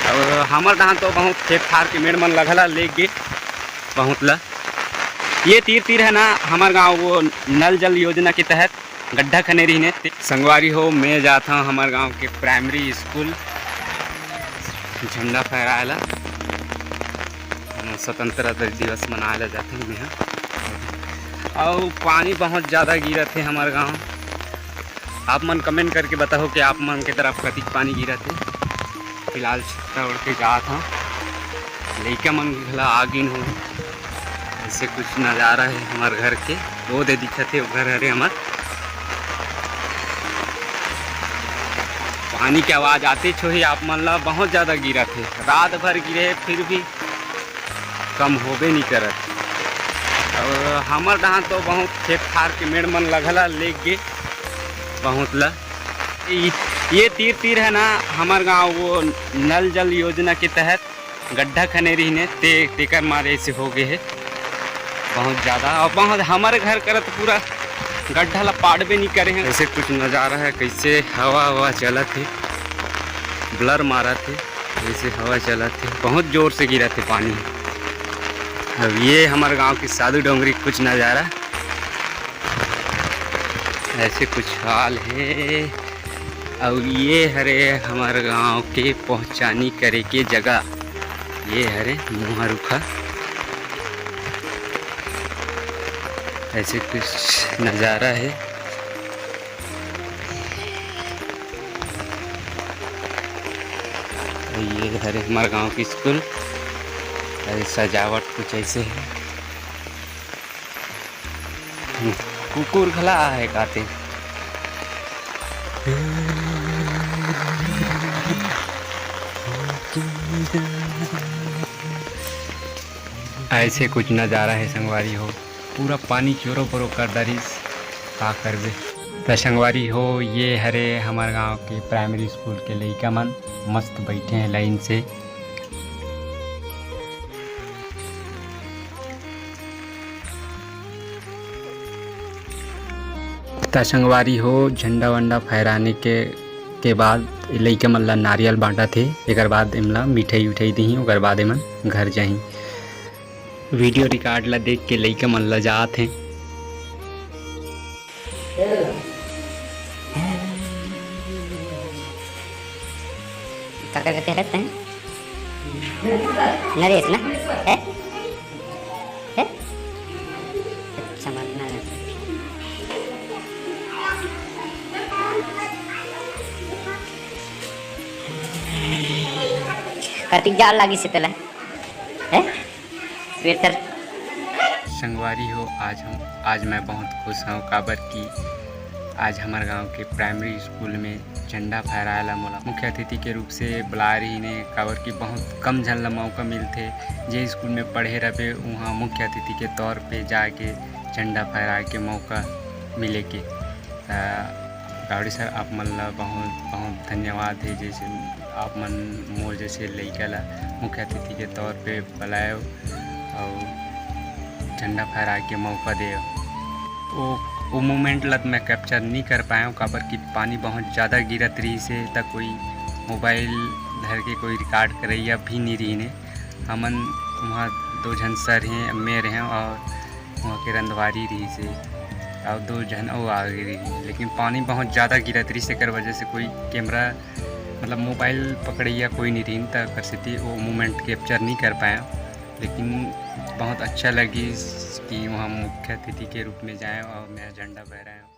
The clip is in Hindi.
और हमार डहान तो बहुत खेत खार के मेड़ मन लगला ले गे बहुत ला। ये तीर है ना हमार गांव वो नल जल योजना के तहत गड्ढा खने रही संगवारी हो। मैं जाता हूँ हमारे गांव के प्राइमरी स्कूल झंडा फहराएला, स्वतंत्रता दिवस मनाया जाता है यहाँ। और पानी बहुत ज़्यादा गिरा थे हमारे गांव। आप मन कमेंट करके बताओ कि आप मन के तरफ कति पानी गिरा थे। फिलहाल छत्ता उड़ के जा था लड़का मन घला आगिन हो। ऐसे कुछ नज़ारा है हमारे घर के, वो दे दिखत है घर हरे हमार। पानी की आवाज़ आती छोही आप मन ला बहुत ज़्यादा गिरा थे। रात भर गिरे फिर भी कम होबे नहीं करत। और हमार डहान तो बहुत खेत खार के मेड़ मन लगला ले गे बहुत ला। ये तीर है ना हमार गांव वो नल जल योजना के तहत गड्ढा खने रही तेकर मारे ऐसे हो गए है बहुत ज़्यादा। और बहुत हमारे घर करत पूरा गड्ढा ला पाड़बे नहीं करे हैं। ऐसे कुछ नज़ारा है, कैसे हवा चला थे, ब्लर मारा थे, ऐसे हवा चला थे, बहुत ज़ोर से गिरा थे पानी। अब ये हमारे गांव की साधु डोंगरी कुछ नज़ारा ऐसे कुछ हाल है। और ये हरे हमारे गांव के पहुँचानी करे के जगह, ये हरे मुहा रुखा ऐसे कुछ नज़ारा है। ये हरे हमारे गांव की स्कूल, सजावट कुछ ऐसे है। कुकुर खला है काते। ऐसे कुछ नज़ारा है संगवारी हो। पूरा पानी चोरो परो कर दरिस का करबे तो संगवारी हो। ये हरे हमारे गांव के प्राइमरी स्कूल के लड़का मन मस्त बैठे हैं लाइन से। संगवारी हो झंडा वंडा फहराने के बाद लइका मन ला नारियल बांटा थे। एक बाद इमला मिठाई उठाई दी, और बाद एमन घर जाही। वीडियो रिकॉर्ड ला देख के लइका मन ला जात हैं। काका कहते रहते हैं नरेश ना है समझना कार्तिक जाल लागी से पहले है स्वेटर। संगवारी हो आज मैं बहुत खुश हूँ काबर की आज हमारे गांव के प्राइमरी स्कूल में झंडा फहराएला मोला मुख्य अतिथि के रूप से बुला रही ने। काबर की बहुत कम झन ला मौका मिलते जे स्कूल में पढ़े रहे वहाँ मुख्य अतिथि के तौर पे जाके झंडा फहराए के मौका मिले के। गावड़ी सर आप मन ला बहुत बहुत धन्यवाद है। जैसे आप मन मोर जैसे लड़का ला मुख्य अतिथि के तौर पे बुलाए और झंडा फहरा के मौका दे। वो मोमेंट ला मैं कैप्चर नहीं कर पाया हूँ काबर की पानी बहुत ज़्यादा गिरत रही से तक कोई मोबाइल धर के कोई रिकॉर्ड करैया भी नहीं रही ने। हमन वहाँ 2 जन सर हैं मेरे हैं और वहाँ के रंधवारी रही से और 2 जन और आगे रही। लेकिन पानी बहुत ज़्यादा गिरत रही से कर वजह से कोई कैमरा मतलब मोबाइल पकड़ैया कोई नहीं रही तक कर सकती वो मोमेंट कैप्चर नहीं कर पाया। लेकिन बहुत अच्छा लगी कि वहाँ मुख्य अतिथि के रूप में जाएं और मैं झंडा फहराया।